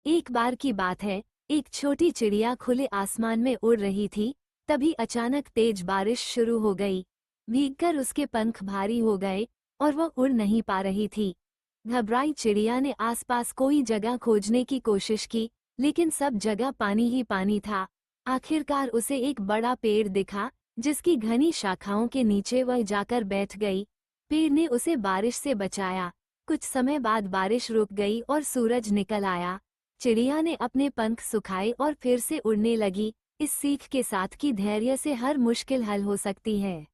एक बार की बात है, एक छोटी चिड़िया खुले आसमान में उड़ रही थी। तभी अचानक तेज बारिश शुरू हो गई। भीगकर उसके पंख भारी हो गए और वह उड़ नहीं पा रही थी। घबराई चिड़िया ने आसपास कोई जगह खोजने की कोशिश की, लेकिन सब जगह पानी ही पानी था। आखिरकार उसे एक बड़ा पेड़ दिखा, जिसकी घनी शाखाओं के नीचे वह जाकर बैठ गई। पेड़ ने उसे बारिश से बचाया। कुछ समय बाद बारिश रुक गई और सूरज निकल आया। चिड़िया ने अपने पंख सुखाए और फिर से उड़ने लगी, इस सीख के साथ कि धैर्य से हर मुश्किल हल हो सकती है।